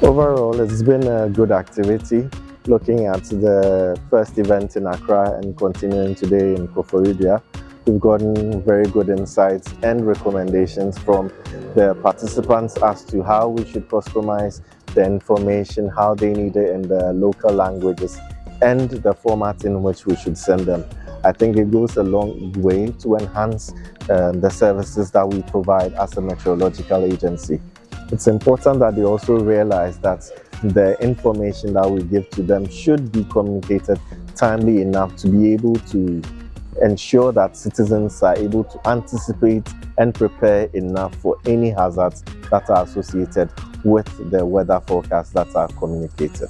Overall, it's been a good activity, looking at the first event in Accra and continuing today in Koforidua. We've gotten very good insights and recommendations from the participants as to how we should customize the information, how they need it in the local languages, and the format in which we should send them. I think it goes a long way to enhance the services that we provide as a meteorological agency. It's important that they also realize that the information that we give to them should be communicated timely enough to be able to ensure that citizens are able to anticipate and prepare enough for any hazards that are associated with the weather forecasts that are communicated.